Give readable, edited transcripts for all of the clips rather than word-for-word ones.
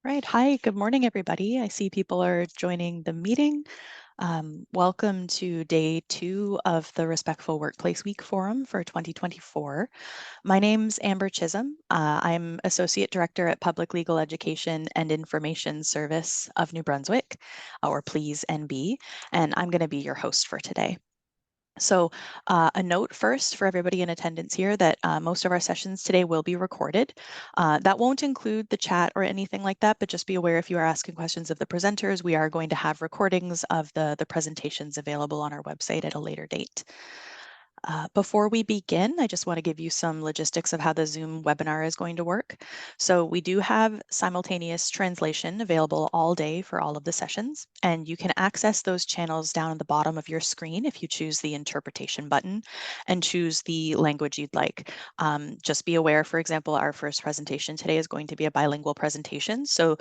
Right. Hi, good morning, everybody. I see people are joining the meeting. Welcome to day 2 of the Respectful Workplace Week Forum for 2024. My name's Amber Chisholm. I'm Associate Director at Public Legal Education and Information Service of New Brunswick, or Please NB, and I'm going to be your host for today. So a note first for everybody in attendance here that most of our sessions today will be recorded. That won't include the chat or anything like that, but just be aware if you are asking questions of the presenters, we are going to have recordings of the presentations available on our website at a later date. Before we begin, I just want to give you some logistics of how the Zoom webinar is going to work. So we do have simultaneous translation available all day for all of the sessions, and you can access those channels down at the bottom of your screen if you choose the interpretation button and choose the language you'd like. Just be aware, for example, our first presentation today is going to be a bilingual presentation, so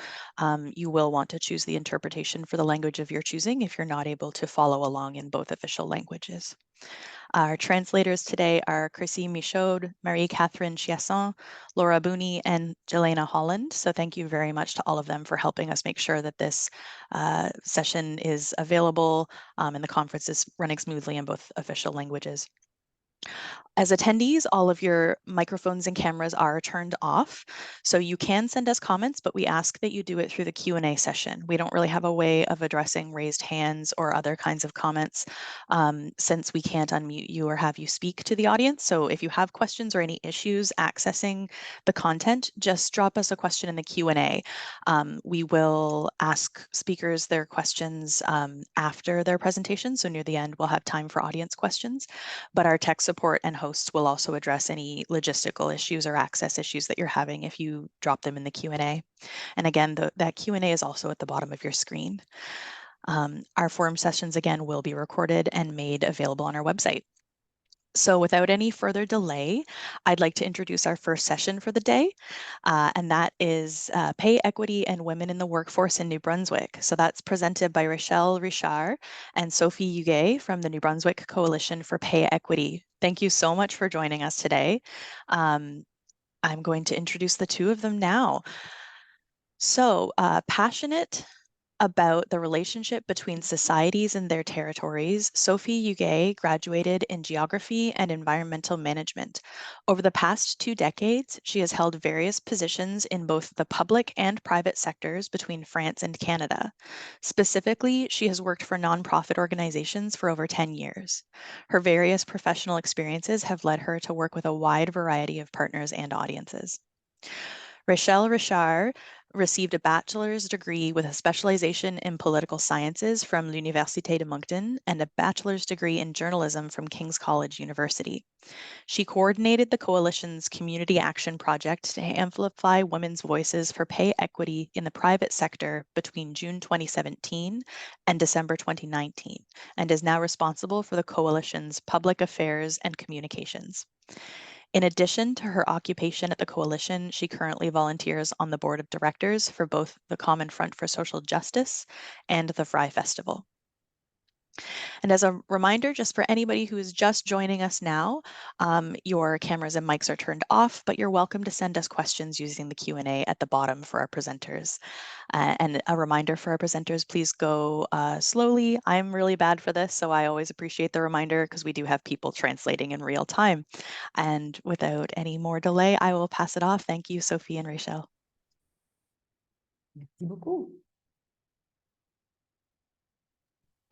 you will want to choose the interpretation for the language of your choosing if you're not able to follow along in both official languages. Our translators today are Chrissy Michaud, Marie-Catherine Chiasson, Laura Booney, and Jelena Holland. So thank you very much to all of them for helping us make sure that this session is available and the conference is running smoothly in both official languages. As attendees, all of your microphones and cameras are turned off. So you can send us comments, but we ask that you do it through the Q&A session. We don't really have a way of addressing raised hands or other kinds of comments since we can't unmute you or have you speak to the audience. So if you have questions or any issues accessing the content, just drop us a question in the Q&A. We will ask speakers their questions after their presentation. So near the end, we'll have time for audience questions, but our tech support and hosts will also address any logistical issues or access issues that you're having if you drop them in the Q&A. And again, that Q&A is also at the bottom of your screen. Our forum sessions, again, will be recorded and made available on our website. So without any further delay, I'd like to introduce our first session for the day, and that is Pay Equity and Women in the Workforce in New Brunswick. So that's presented by Rachelle Richard and Sophie Huguet from the New Brunswick Coalition for Pay Equity. Thank you so much for joining us today. I'm going to introduce the two of them now. So passionate about the relationship between societies and their territories, Sophie Huguet graduated in Geography and Environmental Management. Over the past 2 decades, she has held various positions in both the public and private sectors between France and Canada. Specifically, she has worked for nonprofit organizations for over 10 years. Her various professional experiences have led her to work with a wide variety of partners and audiences. Rachelle Richard received a bachelor's degree with a specialization in political sciences from l'Université de Moncton and a bachelor's degree in journalism from King's College University. She coordinated the coalition's community action project to amplify women's voices for pay equity in the private sector between June 2017 and December 2019, and is now responsible for the coalition's public affairs and communications. In addition to her occupation at the coalition, she currently volunteers on the board of directors for both the Common Front for Social Justice and the Fry Festival. And as a reminder, just for anybody who is just joining us now, your cameras and mics are turned off, but you're welcome to send us questions using the Q&A at the bottom for our presenters. And a reminder for our presenters, please go slowly. I'm really bad for this, so I always appreciate the reminder because we do have people translating in real time. And without any more delay, I will pass it off. Thank you, Sophie and Rachelle. Merci beaucoup.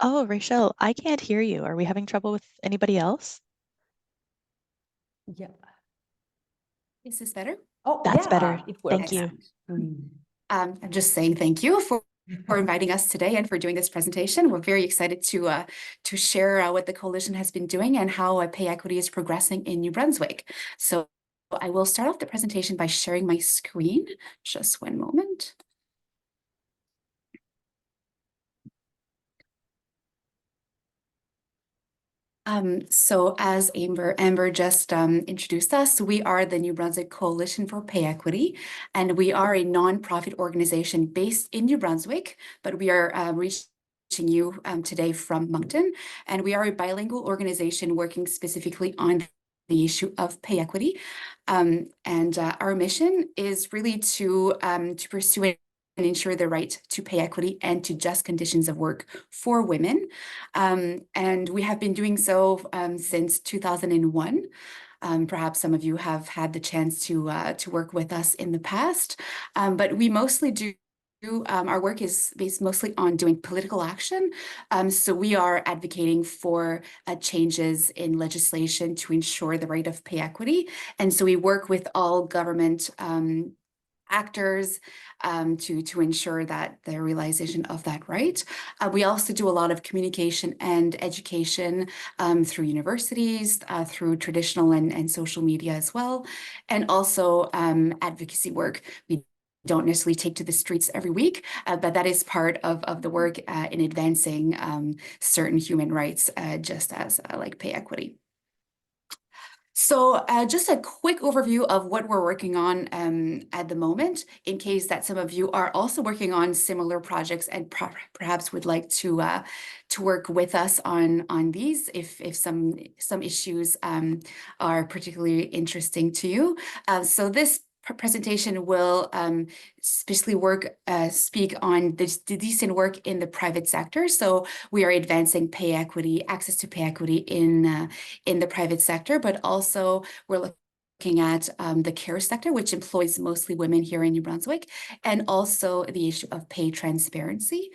Oh, Rachelle, I can't hear you. Are we having trouble with anybody else? Yeah. Is this better? Oh, That's yeah, better. it Thank works. you. I'm just saying thank you for inviting us today and for doing this presentation. We're very excited to share what the coalition has been doing and how pay equity is progressing in New Brunswick. So I will start off the presentation by sharing my screen. Just one moment. So as Amber just introduced us, we are the New Brunswick Coalition for Pay Equity, and we are a nonprofit organization based in New Brunswick, but we are reaching you today from Moncton, and we are a bilingual organization working specifically on the issue of pay equity. And our mission is really to pursue ensure the right to pay equity and to just conditions of work for women. And we have been doing so since 2001. Perhaps some of you have had the chance to work with us in the past, but we mostly do. Our work is based mostly on doing political action. So we are advocating for changes in legislation to ensure the right of pay equity. And so we work with all government actors to ensure that the realization of that right. We also do a lot of communication and education through universities, through traditional and social media as well, and also advocacy work. We don't necessarily take to the streets every week, but that is part of the work in advancing certain human rights, just as like pay equity. So just a quick overview of what we're working on at the moment, in case that some of you are also working on similar projects and perhaps would like to work with us on these if some issues are particularly interesting to you. So this presentation will specifically speak on the decent work in the private sector. So we are advancing pay equity, access to pay equity in the private sector, but also we're looking at the care sector, which employs mostly women here in New Brunswick, and also the issue of pay transparency.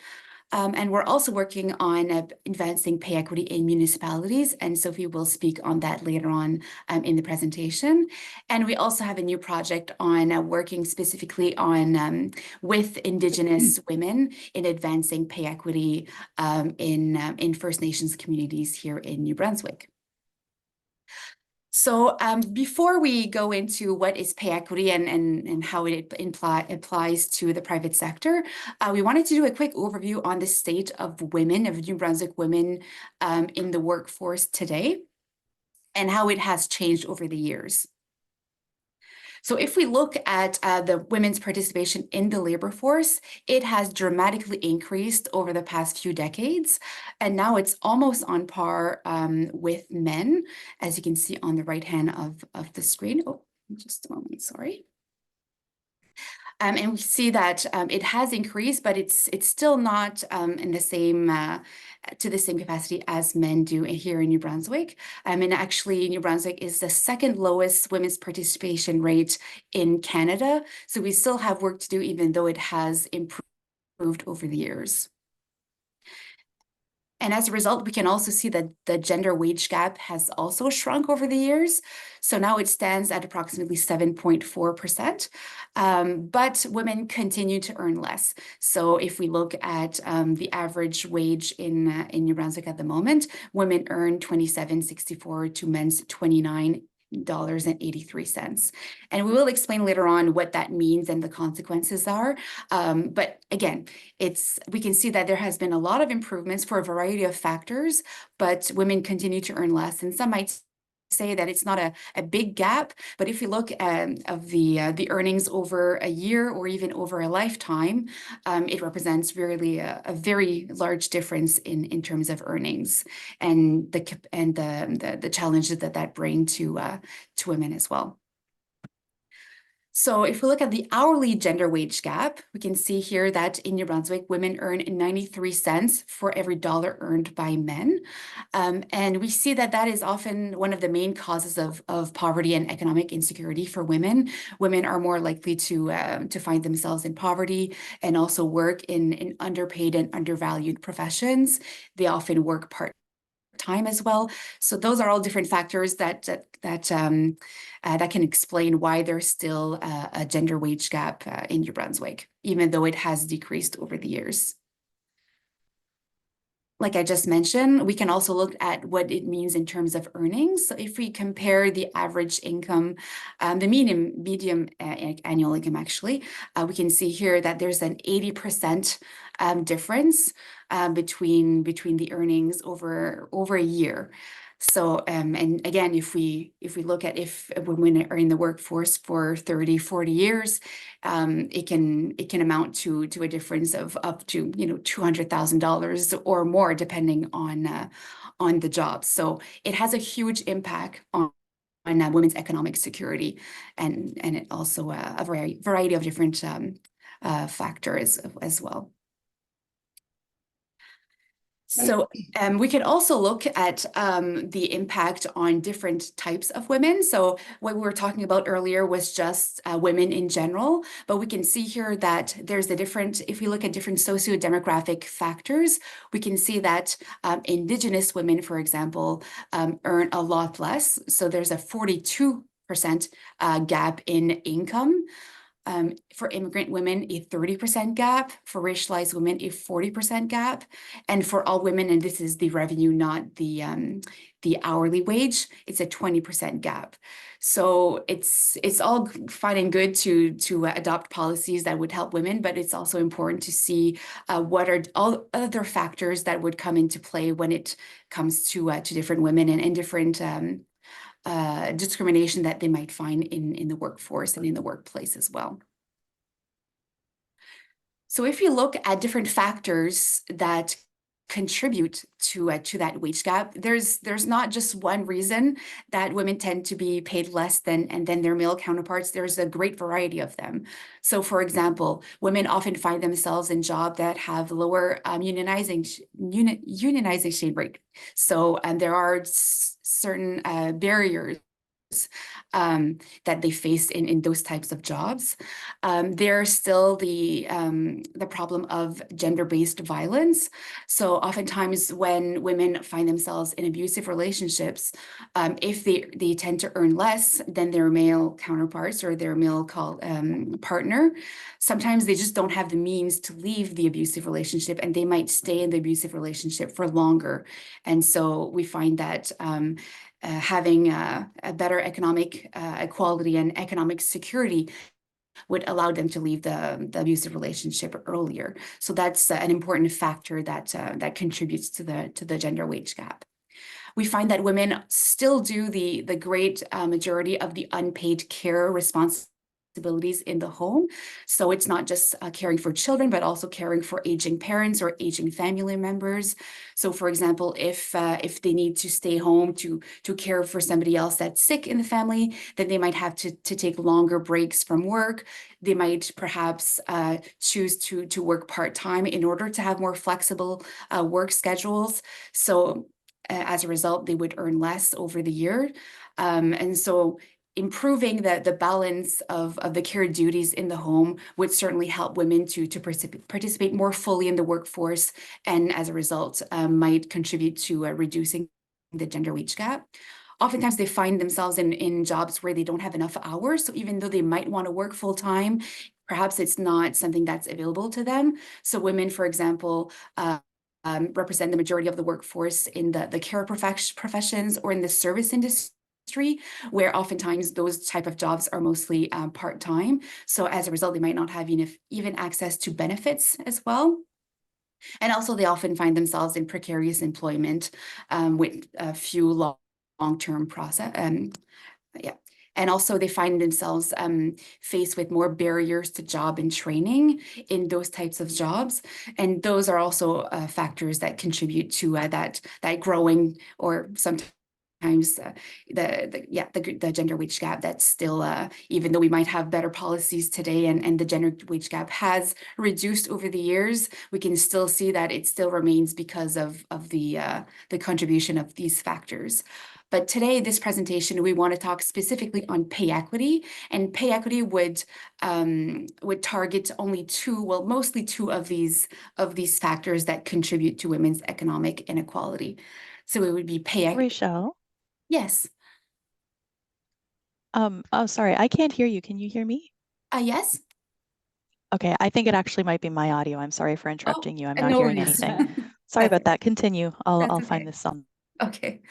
And we're also working on advancing pay equity in municipalities, and Sophie will speak on that later on in the presentation. And we also have a new project on working specifically on with Indigenous women in advancing pay equity in First Nations communities here in New Brunswick. So before we go into what is pay equity and how it applies to the private sector, we wanted to do a quick overview on the state of women, of New Brunswick women in the workforce today, and how it has changed over the years. So if we look at the women's participation in the labor force, it has dramatically increased over the past few decades. And now it's almost on par with men, as you can see on the right hand of the screen. Oh, just a moment, sorry. And we see that it has increased, but it's still not in the same to the same capacity as men do here in New Brunswick. And actually, New Brunswick is the second lowest women's participation rate in Canada. So we still have work to do, even though it has improved over the years. And as a result, we can also see that the gender wage gap has also shrunk over the years. So now it stands at approximately 7.4%, but women continue to earn less. So if we look at the average wage in New Brunswick at the moment, women earn $27.64 to men's $29.83. And we will explain later on what that means and the consequences are. But again, we can see that there has been a lot of improvements for a variety of factors, but women continue to earn less. And some might say that it's not a big gap, but if you look of the earnings over a year or even over a lifetime, it represents really a very large difference in terms of earnings and the challenges that bring to women as well. So if we look at the hourly gender wage gap, we can see here that in New Brunswick, women earn 93 cents for every dollar earned by men. And we see that that is often one of the main causes of poverty and economic insecurity for women. Women are more likely to find themselves in poverty and also work in underpaid and undervalued professions. They often work part-time as well. So those are all different factors that can explain why there's still a gender wage gap in New Brunswick, even though it has decreased over the years. Like I just mentioned, we can also look at what it means in terms of earnings. So if we compare the average income, the median annual income actually, we can see here that there's an 80% difference between the earnings over a year. So, and again, if we look at when women are in the workforce for 30, 40 years, it can amount to a difference of up to, $200,000 or more, depending on the job. So it has a huge impact on women's economic security, and it also a variety of different factor as well. So we can also look at the impact on different types of women. So what we were talking about earlier was just women in general, but we can see here that there's a different, if we look at different socio-demographic factors, we can see that Indigenous women, for example, earn a lot less. So there's a 42% gap in income. For immigrant women, a 30% gap, for racialized women, a 40% gap, and for all women, and this is the revenue, not the hourly wage, it's a 20% gap. So it's all fine and good to adopt policies that would help women, but it's also important to see what are all other factors that would come into play when it comes to different women and different discrimination that they might find in the workforce and in the workplace as well. So if you look at different factors that contribute to that wage gap, there's not just one reason that women tend to be paid less than their male counterparts. There's a great variety of them. So for example, women often find themselves in jobs that have lower unionization rate. So there are certain barriers that they face in those types of jobs. There's still the problem of gender-based violence. So oftentimes when women find themselves in abusive relationships, if they tend to earn less than their male counterparts or their male partner, sometimes they just don't have the means to leave the abusive relationship, and they might stay in the abusive relationship for longer. And so we find that having a better economic equality and economic security would allow them to leave the abusive relationship earlier. So that's an important factor that contributes to the gender wage gap. We find that women still do the great majority of the unpaid care responsibilities in the home. So it's not just caring for children, but also caring for aging parents or aging family members. So for example, if they need to stay home to care for somebody else that's sick in the family, then they might have to take longer breaks from work. They might perhaps choose to work part-time in order to have more flexible work schedules. So as a result, they would earn less over the year. And so improving the balance of the care duties in the home would certainly help women to participate more fully in the workforce, and as a result might contribute to reducing the gender wage gap. Oftentimes they find themselves in jobs where they don't have enough hours, so even though they might want to work full-time, perhaps it's not something that's available to them. So women, for example, represent the majority of the workforce in the care professions or in the service industry, where oftentimes those type of jobs are mostly part-time. So as a result, they might not have even access to benefits as well. And also they often find themselves in precarious employment with a few long-term process. And also they find themselves faced with more barriers to job and training in those types of jobs. And those are also factors that contribute to that growing, or sometimes the gender wage gap that's still, even though we might have better policies today and the gender wage gap has reduced over the years, we can still see that it still remains because of the contribution of these factors. But today, this presentation, we want to talk specifically on pay equity, and pay equity would target only mostly two of these factors that contribute to women's economic inequality. So it would be pay equity. Rachel? Yes. Oh, sorry, I can't hear you. Can you hear me? Yes. Okay, I think it actually might be my audio. I'm sorry for interrupting you. I'm not no hearing worries. anything. Sorry about that. Continue. I'll okay. find this on. Okay.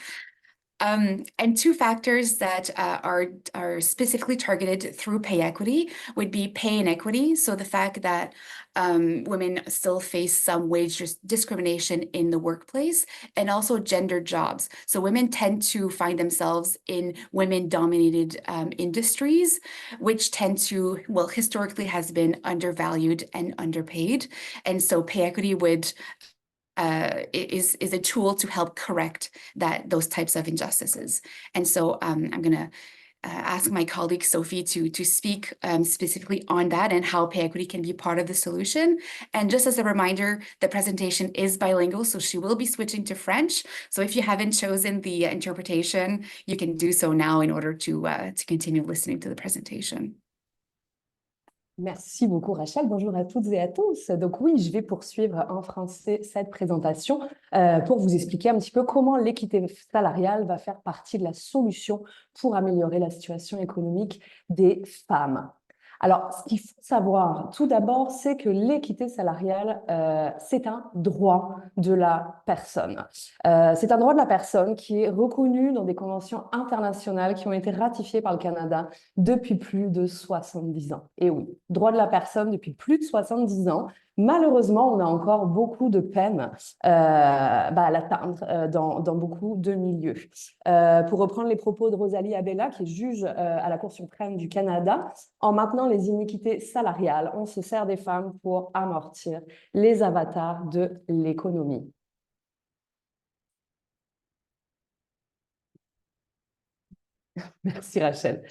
And two factors that are specifically targeted through pay equity would be pay inequity. So the fact that women still face some wage discrimination in the workplace, and also gender jobs. So women tend to find themselves in women-dominated industries, which tend to, well, historically has been undervalued and underpaid. And so pay equity would is a tool to help correct those types of injustices. And so I'm going to ask my colleague Sophie to speak specifically on that and how pay equity can be part of the solution. And just as a reminder, the presentation is bilingual, so she will be switching to French. So if you haven't chosen the interpretation, you can do so now in order to continue listening to the presentation. Merci beaucoup Rachel, bonjour à toutes et à tous. Donc oui, je vais poursuivre en français cette présentation pour vous expliquer un petit peu comment l'équité salariale va faire partie de la solution pour améliorer la situation économique des femmes. Alors, ce qu'il faut savoir tout d'abord, c'est que l'équité salariale, c'est un droit de la personne. C'est un droit de la personne qui est reconnu dans des conventions internationales qui ont été ratifiées par le Canada depuis plus de 70 ans. Et oui, droit de la personne depuis plus de 70 ans. Malheureusement, on a encore beaucoup de peine à l'atteindre dans beaucoup de milieux. Pour reprendre les propos de Rosalie Abella, qui est juge à la Cour suprême du Canada, en maintenant les iniquités salariales, on se sert des femmes pour amortir les avatars de l'économie. Merci Rachel.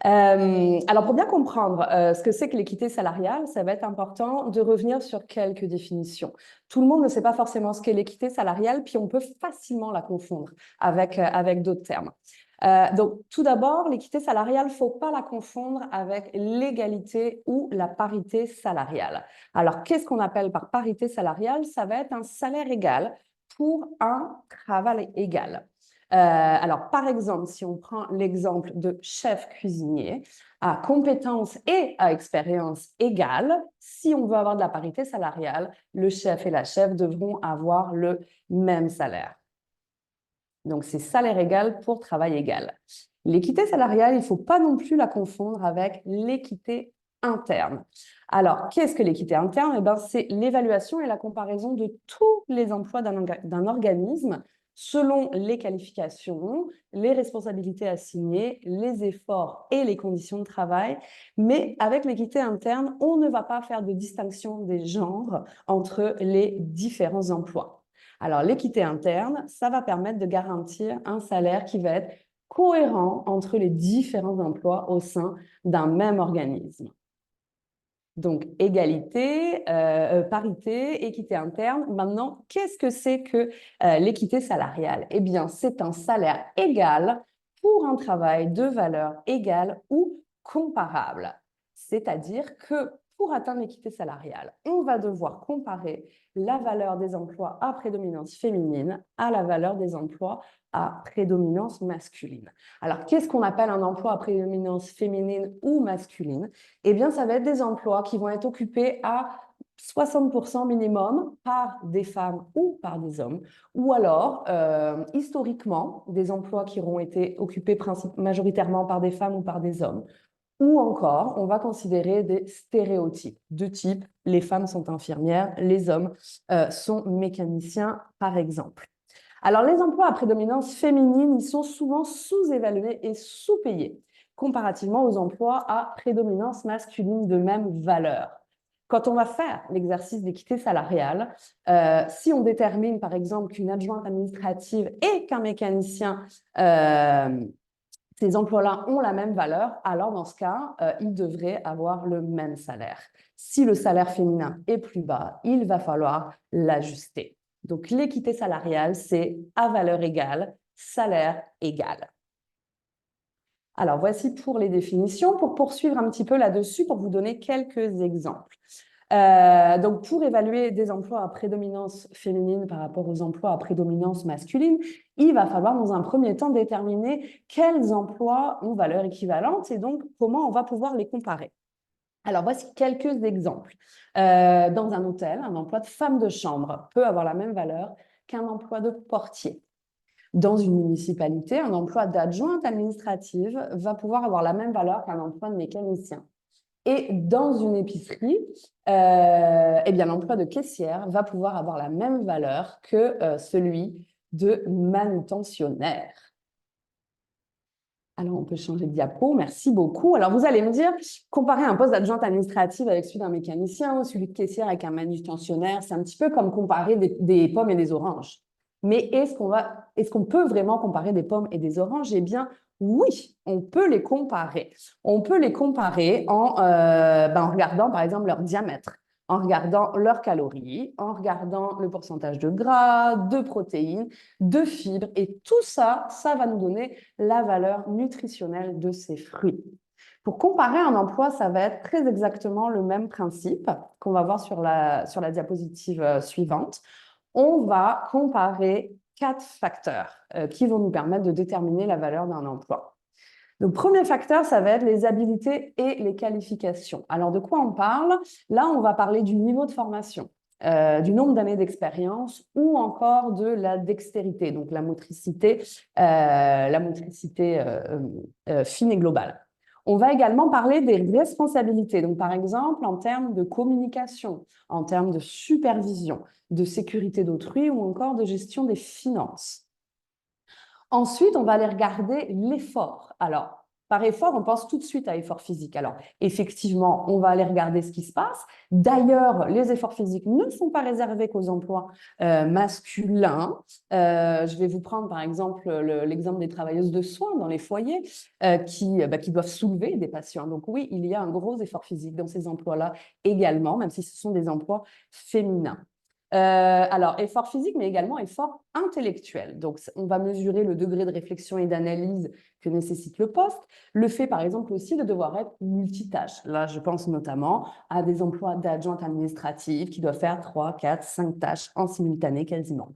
Alors, pour bien comprendre ce que c'est que l'équité salariale, ça va être important de revenir sur quelques définitions. Tout le monde ne sait pas forcément ce qu'est l'équité salariale, puis on peut facilement la confondre avec d'autres termes. Donc, tout d'abord, l'équité salariale, il ne faut pas la confondre avec l'égalité ou la parité salariale. Alors, qu'est-ce qu'on appelle par parité salariale? Ça va être un salaire égal pour un travail égal. Alors, par exemple, si on prend l'exemple de chef cuisinier, à compétences et à expérience égale, si on veut avoir de la parité salariale, le chef et la chef devront avoir le même salaire. Donc, c'est salaire égal pour travail égal. L'équité salariale, il ne faut pas non plus la confondre avec l'équité interne. Alors, qu'est-ce que l'équité interne? Eh bien, c'est l'évaluation et la comparaison de tous les emplois d'un organisme selon les qualifications, les responsabilités assignées, les efforts et les conditions de travail. Mais avec l'équité interne, on ne va pas faire de distinction des genres entre les différents emplois. Alors, l'équité interne, ça va permettre de garantir un salaire qui va être cohérent entre les différents emplois au sein d'un même organisme. Donc, égalité, parité, équité interne. Maintenant, qu'est-ce que c'est que l'équité salariale? Eh bien, c'est un salaire égal pour un travail de valeur égale ou comparable. C'est-à-dire que pour atteindre l'équité salariale, on va devoir comparer la valeur des emplois à prédominance féminine à la valeur des emplois à prédominance masculine. Alors, qu'est-ce qu'on appelle un emploi à prédominance féminine ou masculine? Eh bien, ça va être des emplois qui vont être occupés à 60% minimum par des femmes ou par des hommes, ou alors, historiquement, des emplois qui auront été occupés majoritairement par des femmes ou par des hommes, ou encore, on va considérer des stéréotypes de type les femmes sont infirmières, les hommes sont mécaniciens, par exemple. Alors, les emplois à prédominance féminine, ils sont souvent sous-évalués et sous-payés, comparativement aux emplois à prédominance masculine de même valeur. Quand on va faire l'exercice d'équité salariale, si on détermine, par exemple, qu'une adjointe administrative et qu'un mécanicien ces emplois-là ont la même valeur, alors dans ce cas, ils devraient avoir le même salaire. Si le salaire féminin est plus bas, il va falloir l'ajuster. Donc, l'équité salariale, c'est à valeur égale, salaire égal. Alors, voici pour les définitions. Pour poursuivre un petit peu là-dessus, pour vous donner quelques exemples. Donc, pour évaluer des emplois à prédominance féminine par rapport aux emplois à prédominance masculine, il va falloir dans un premier temps déterminer quels emplois ont valeur équivalente et donc comment on va pouvoir les comparer. Alors, voici quelques exemples. Dans un hôtel, un emploi de femme de chambre peut avoir la même valeur qu'un emploi de portier. Dans une municipalité, un emploi d'adjointe administrative va pouvoir avoir la même valeur qu'un emploi de mécanicien. Et dans une épicerie, eh bien, l'emploi de caissière va pouvoir avoir la même valeur que celui de manutentionnaire. Alors, on peut changer de diapo, merci beaucoup. Alors, vous allez me dire, comparer un poste d'adjointe administrative avec celui d'un mécanicien ou celui de caissière avec un manutentionnaire, c'est un petit peu comme comparer des pommes et des oranges. Mais est-ce qu'on peut vraiment comparer des pommes et des oranges? Eh bien, Oui, on peut les comparer. On peut les comparer en regardant par exemple leur diamètre, en regardant leurs calories, en regardant le pourcentage de gras, de protéines, de fibres. Et tout ça, ça va nous donner la valeur nutritionnelle de ces fruits. Pour comparer un emploi, ça va être très exactement le même principe qu'on va voir sur la diapositive suivante. On va comparer 4 facteurs qui vont nous permettre de déterminer la valeur d'un emploi. Le premier facteur, ça va être les habilités et les qualifications. Alors, de quoi on parle? Là, on va parler du niveau de formation, du nombre d'années d'expérience ou encore de la dextérité, donc la motricité fine et globale. On va également parler des responsabilités, donc par exemple en termes de communication, en termes de supervision, de sécurité d'autrui ou encore de gestion des finances. Ensuite, on va aller regarder l'effort. Alors, par effort, on pense tout de suite à effort physique. Alors, effectivement, on va aller regarder ce qui se passe. D'ailleurs, les efforts physiques ne sont pas réservés qu'aux emplois masculins. Je vais vous prendre, par exemple, l'exemple des travailleuses de soins dans les foyers qui doivent soulever des patients. Donc oui, il y a un gros effort physique dans ces emplois-là également, même si ce sont des emplois féminins. Alors, effort physique, mais également effort intellectuel. Donc, on va mesurer le degré de réflexion et d'analyse que nécessite le poste. Le fait, par exemple, aussi de devoir être multitâche. Là, je pense notamment à des emplois d'adjointe administrative qui doivent faire 3, 4, 5 tâches en simultané quasiment.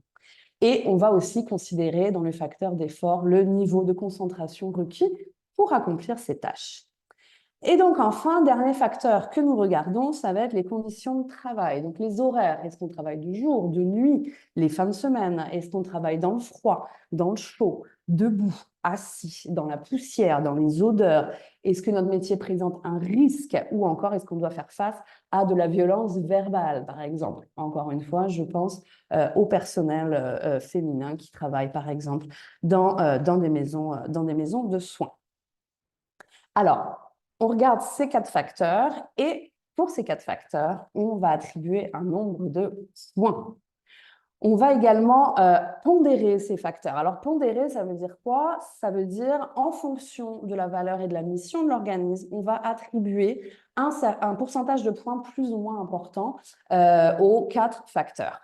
Et on va aussi considérer dans le facteur d'effort le niveau de concentration requis pour accomplir ces tâches. Et donc, enfin, dernier facteur que nous regardons, ça va être les conditions de travail. Donc, les horaires. Est-ce qu'on travaille de jour, de nuit, les fins de semaine? Est-ce qu'on travaille dans le froid, dans le chaud, debout, assis, dans la poussière, dans les odeurs? Est-ce que notre métier présente un risque ou encore est-ce qu'on doit faire face à de la violence verbale, par exemple? Encore une fois, je pense au personnel féminin qui travaille, par exemple, dans des maisons de soins. Alors, on regarde ces 4 facteurs et pour ces 4 facteurs, on va attribuer un nombre de points. On va également pondérer ces facteurs. Alors, pondérer, ça veut dire quoi? Ça veut dire, en fonction de la valeur et de la mission de l'organisme, on va attribuer un pourcentage de points plus ou moins important aux 4 facteurs.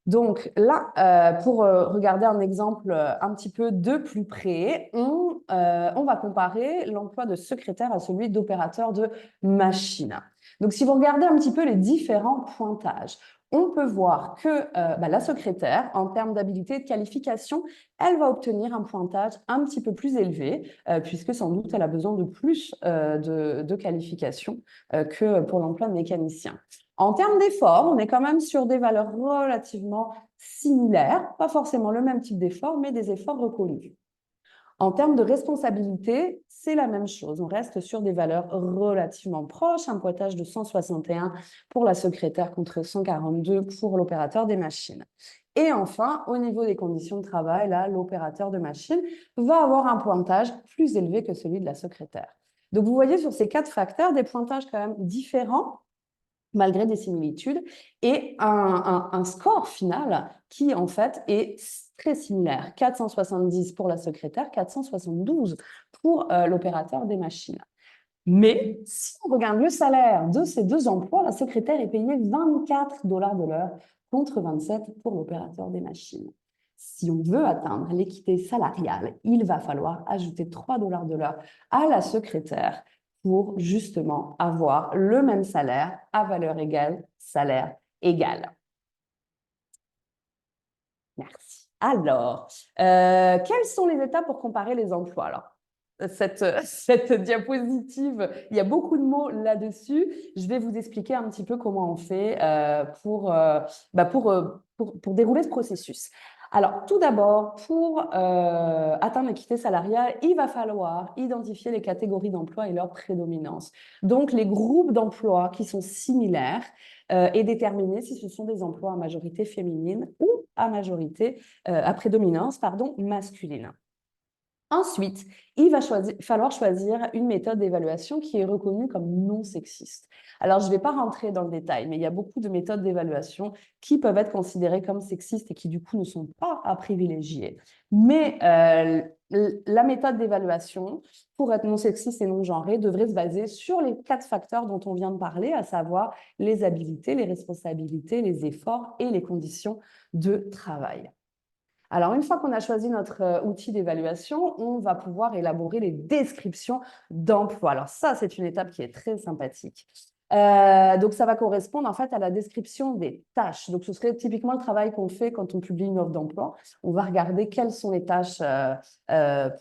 Donc là, pour regarder un exemple un petit peu de plus près, on va comparer l'emploi de secrétaire à celui d'opérateur de machine. Donc si vous regardez un petit peu les différents pointages, on peut voir que la secrétaire, en termes d'habilité et de qualification, elle va obtenir un pointage un petit peu plus élevé, puisque sans doute elle a besoin de plus de qualifications que pour l'emploi de mécanicien. En termes d'effort, on est quand même sur des valeurs relativement similaires, pas forcément le même type d'effort, mais des efforts reconnus. En termes de responsabilité, c'est la même chose. On reste sur des valeurs relativement proches, un pointage de 161 pour la secrétaire contre 142 pour l'opérateur des machines. Et enfin, au niveau des conditions de travail, là, l'opérateur de machine va avoir un pointage plus élevé que celui de la secrétaire. Donc, vous voyez sur ces 4 facteurs des pointages quand même différents, malgré des similitudes, et un score final qui, en fait, est très similaire. 470 pour la secrétaire, 472 pour l'opérateur des machines. Mais si on regarde le salaire de ces 2 emplois, la secrétaire est payée 24 $ de l'heure contre 27 pour l'opérateur des machines. Si on veut atteindre l'équité salariale, il va falloir ajouter 3 $ de l'heure à la secrétaire pour justement avoir le même salaire à valeur égale, salaire égal. Merci. Alors, quelles sont les étapes pour comparer les emplois? Alors, cette diapositive, il y a beaucoup de mots là-dessus. Je vais vous expliquer un petit peu comment on fait pour dérouler ce processus. Alors, tout d'abord, pour atteindre l'équité salariale, il va falloir identifier les catégories d'emplois et leur prédominance. Donc, les groupes d'emplois qui sont similaires et déterminer si ce sont des emplois à majorité féminine ou à prédominance masculine. Ensuite, il va falloir choisir une méthode d'évaluation qui est reconnue comme non sexiste. Alors, je ne vais pas rentrer dans le détail, mais il y a beaucoup de méthodes d'évaluation qui peuvent être considérées comme sexistes et qui, du coup, ne sont pas à privilégier. Mais la méthode d'évaluation, pour être non sexiste et non genrée, devrait se baser sur les 4 facteurs dont on vient de parler, à savoir les habilités, les responsabilités, les efforts et les conditions de travail. Alors, une fois qu'on a choisi notre outil d'évaluation, on va pouvoir élaborer les descriptions d'emploi. Alors ça, c'est une étape qui est très sympathique. Donc, ça va correspondre en fait à la description des tâches. Donc, ce serait typiquement le travail qu'on fait quand on publie une offre d'emploi. On va regarder quelles sont les tâches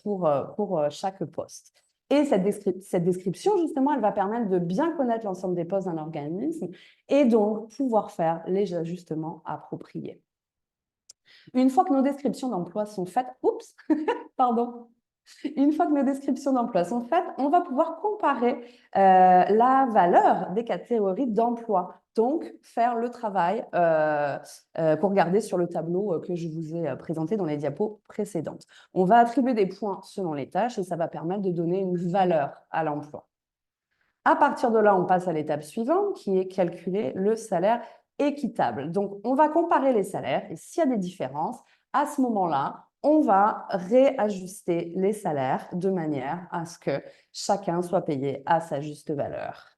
pour chaque poste. Et cette description, justement, elle va permettre de bien connaître l'ensemble des postes d'un organisme et donc pouvoir faire les ajustements appropriés. Une fois que nos descriptions d'emploi sont faites, pardon. Une fois que nos descriptions d'emploi sont faites, on va pouvoir comparer la valeur des catégories d'emploi. Donc, faire le travail pour regarder sur le tableau que je vous ai présenté dans les diapos précédentes. On va attribuer des points selon les tâches et ça va permettre de donner une valeur à l'emploi. À partir de là, on passe à l'étape suivante qui est calculer le salaire équitable. Donc, on va comparer les salaires et s'il y a des différences, à ce moment-là, on va réajuster les salaires de manière à ce que chacun soit payé à sa juste valeur.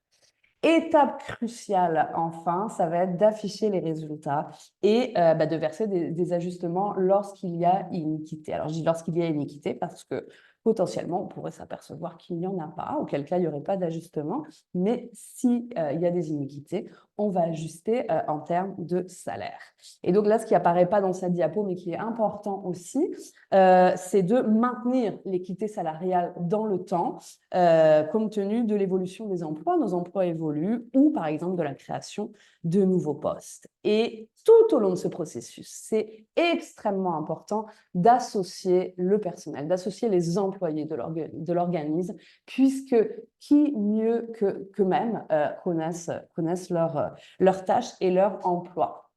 Étape cruciale, enfin, ça va être d'afficher les résultats et de verser des ajustements lorsqu'il y a iniquité. Alors, je dis lorsqu'il y a iniquité parce que potentiellement, on pourrait s'apercevoir qu'il n'y en a pas, auquel cas il n'y aurait pas d'ajustement. Mais s'il y a des iniquités, on va ajuster en termes de salaire. Et donc là, ce qui n'apparaît pas dans cette diapo, mais qui est important aussi, c'est de maintenir l'équité salariale dans le temps, compte tenu de l'évolution des emplois. Nos emplois évoluent ou, par exemple, de la création de nouveaux postes. Et tout au long de ce processus, c'est extrêmement important d'associer le personnel, d'associer les employés de l'organisme, puisque qui mieux qu'eux-mêmes connaissent leurs tâches et leur emploi.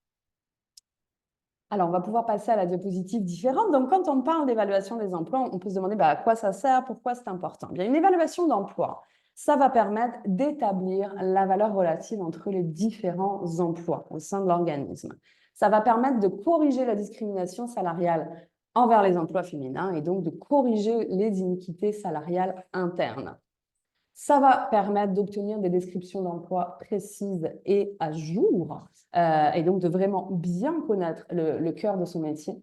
Alors, on va pouvoir passer à la diapositive différente. Donc, quand on parle d'évaluation des emplois, on peut se demander à quoi ça sert, pourquoi c'est important. Bien, une évaluation d'emploi, ça va permettre d'établir la valeur relative entre les différents emplois au sein de l'organisme. Ça va permettre de corriger la discrimination salariale envers les emplois féminins et donc de corriger les iniquités salariales internes. Ça va permettre d'obtenir des descriptions d'emploi précises et à jour, et donc de vraiment bien connaître le cœur de son métier.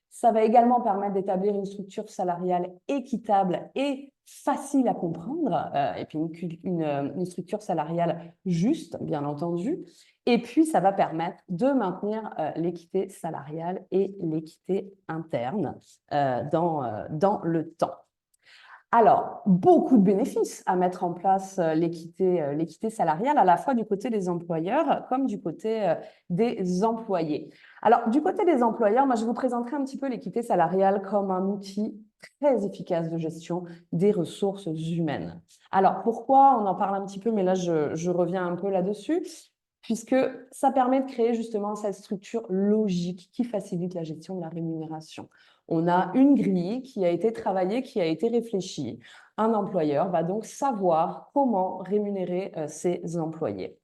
Ça va également permettre d'établir une structure salariale équitable et facile à comprendre, et puis une structure salariale juste, bien entendu. Et puis, ça va permettre de maintenir l'équité salariale et l'équité interne dans le temps. Alors, beaucoup de bénéfices à mettre en place l'équité salariale, à la fois du côté des employeurs comme du côté des employés. Alors, du côté des employeurs, moi, je vous présenterai un petit peu l'équité salariale comme un outil très efficace de gestion des ressources humaines. Alors, pourquoi? On en parle un petit peu, mais là, je reviens un peu là-dessus, puisque ça permet de créer justement cette structure logique qui facilite la gestion de la rémunération. On a une grille qui a été travaillée, qui a été réfléchie. Un employeur va donc savoir comment rémunérer ses employés.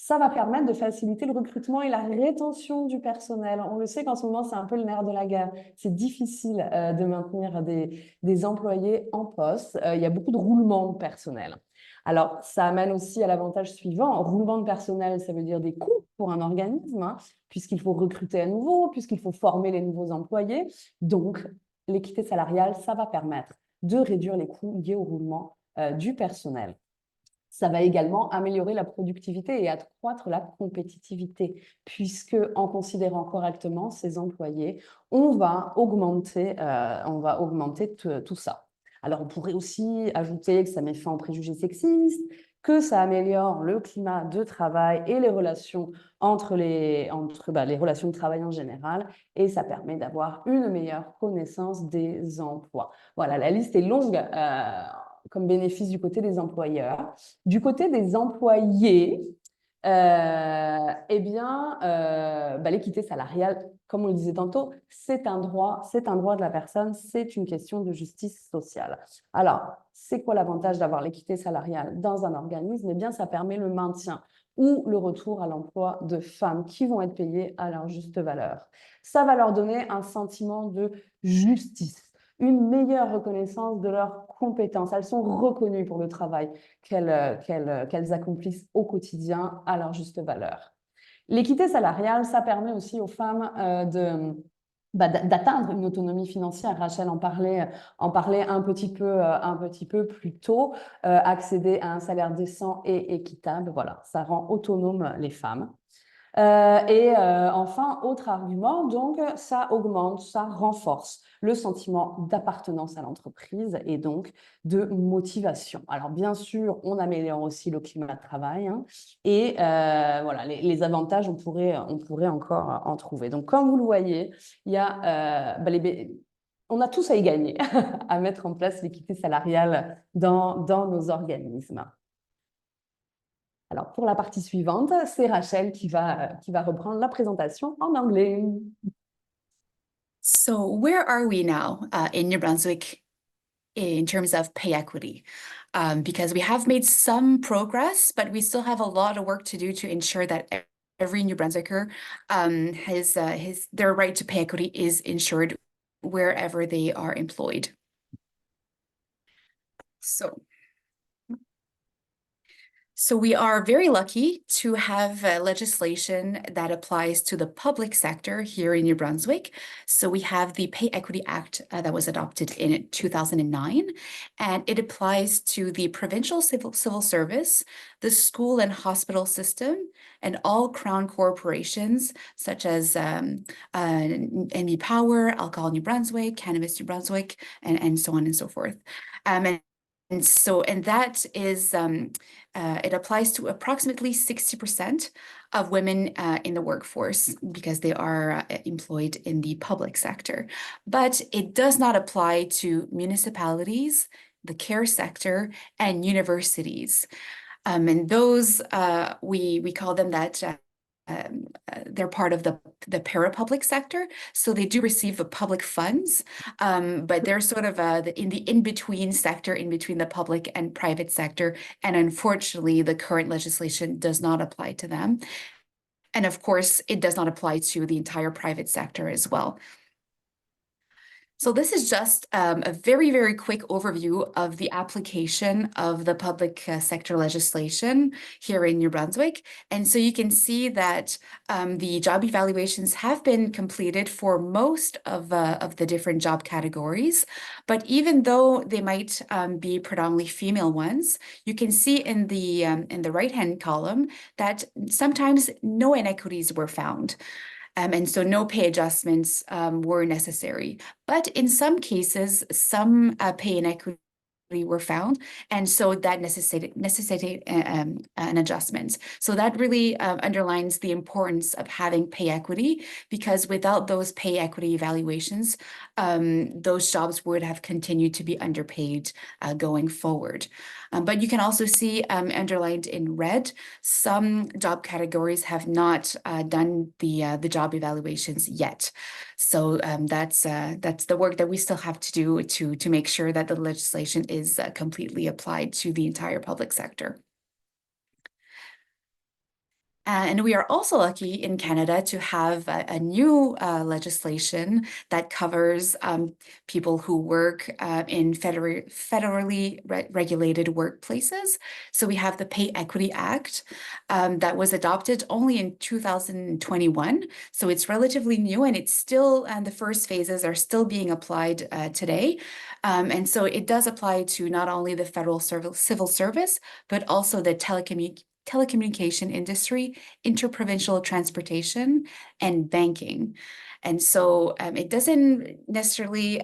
Ça va permettre de faciliter le recrutement et la rétention du personnel. On le sait qu'en ce moment, c'est un peu le nerf de la guerre. C'est difficile de maintenir des employés en poste. Il y a beaucoup de roulement de personnel. Alors, ça amène aussi à l'avantage suivant. Roulement de personnel, ça veut dire des coûts pour un organisme, puisqu'il faut recruter à nouveau, puisqu'il faut former les nouveaux employés. Donc, l'équité salariale, ça va permettre de réduire les coûts liés au roulement du personnel. Ça va également améliorer la productivité et accroître la compétitivité, puisque en considérant correctement ces employés, on va augmenter tout ça. Alors, on pourrait aussi ajouter que ça met fin aux préjugés sexistes, que ça améliore le climat de travail et les relations entre les relations de travail en général, et ça permet d'avoir une meilleure connaissance des emplois. Voilà, la liste est longue comme bénéfice du côté des employeurs. Du côté des employés, Eh bien, l'équité salariale, comme on le disait tantôt, c'est un droit de la personne, c'est une question de justice sociale. Alors, c'est quoi l'avantage d'avoir l'équité salariale dans un organisme? Eh bien, ça permet le maintien ou le retour à l'emploi de femmes qui vont être payées à leur juste valeur. Ça va leur donner un sentiment de justice, une meilleure reconnaissance de leurs compétences. Elles sont reconnues pour le travail qu'elles accomplissent au quotidien à leur juste valeur. L'équité salariale, ça permet aussi aux femmes d'atteindre une autonomie financière. Rachel en parlait un petit peu plus tôt. Accéder à un salaire décent et équitable, voilà, ça rend autonomes les femmes. Enfin, autre argument, donc ça augmente, ça renforce le sentiment d'appartenance à l'entreprise et donc de motivation. Alors bien sûr, on améliore aussi le climat de travail et voilà, les avantages, on pourrait encore en trouver. Donc comme vous le voyez, il y a on a tous à y gagner à mettre en place l'équité salariale dans nos organismes. Alors, pour la partie suivante, c'est Rachel qui va reprendre la présentation en anglais. So where are we now in New Brunswick in terms of pay equity? Because we have made some progress, but we still have a lot of work to do to ensure that every New Brunswicker their right to pay equity is ensured wherever they are employed. So we are very lucky to have legislation that applies to the public sector here in New Brunswick. So we have the Pay Equity Act that was adopted in 2009, and it applies to the provincial civil service, the school and hospital system, and all Crown corporations such as NB Power, Alcohol New Brunswick, Cannabis New Brunswick, and so on and so forth. And that is, it applies to approximately 60% of women in the workforce because they are employed in the public sector. But it does not apply to municipalities, the care sector, and universities. And those, we call them that they're part of the parapublic sector, so they do receive the public funds, but they're sort of in the in-between sector, in between the public and private sector, and unfortunately, the current legislation does not apply to them. And of course, it does not apply to the entire private sector as well. So this is just a very, very quick overview of the application of the public sector legislation here in New Brunswick. And so you can see that the job evaluations have been completed for most of the different job categories. But even though they might be predominantly female ones, you can see in the right-hand column that sometimes no inequities were found. And so no pay adjustments were necessary. But in some cases, some pay inequity were found, and so that necessitated an adjustment. So that really underlines the importance of having pay equity, because without those pay equity evaluations, those jobs would have continued to be underpaid going forward. But you can also see underlined in red, some job categories have not done the job evaluations yet. So that's the work that we still have to do to make sure that the legislation is completely applied to the entire public sector. And we are also lucky in Canada to have a new legislation that covers people who work in federally regulated workplaces. So we have the Pay Equity Act that was adopted only in 2021. So it's relatively new, and it's still, and the first phases are still being applied today. And so it does apply to not only the federal civil service, but also the telecommunication industry, interprovincial transportation, and banking. And so it doesn't necessarily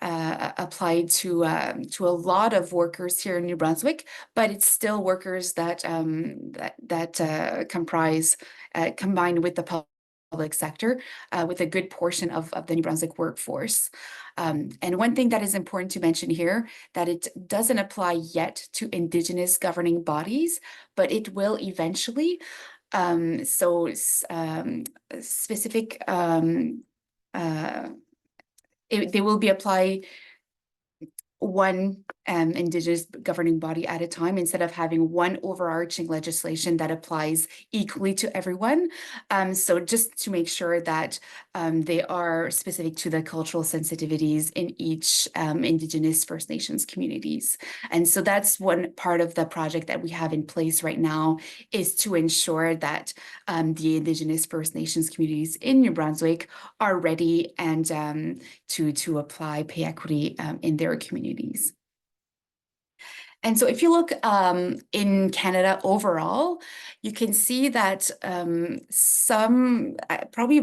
apply to a lot of workers here in New Brunswick, but it's still workers that comprise, combined with the public sector with a good portion of the New Brunswick workforce. And one thing that is important to mention here, that it doesn't apply yet to Indigenous governing bodies, but it will eventually. Specific, they will be applied one Indigenous governing body at a time instead of having one overarching legislation that applies equally to everyone. So just to make sure that they are specific to the cultural sensitivities in each Indigenous First Nations communities. And so that's one part of the project that we have in place right now, is to ensure that the Indigenous First Nations communities in New Brunswick are ready and to apply pay equity in their communities. And so if you look in Canada overall, you can see that probably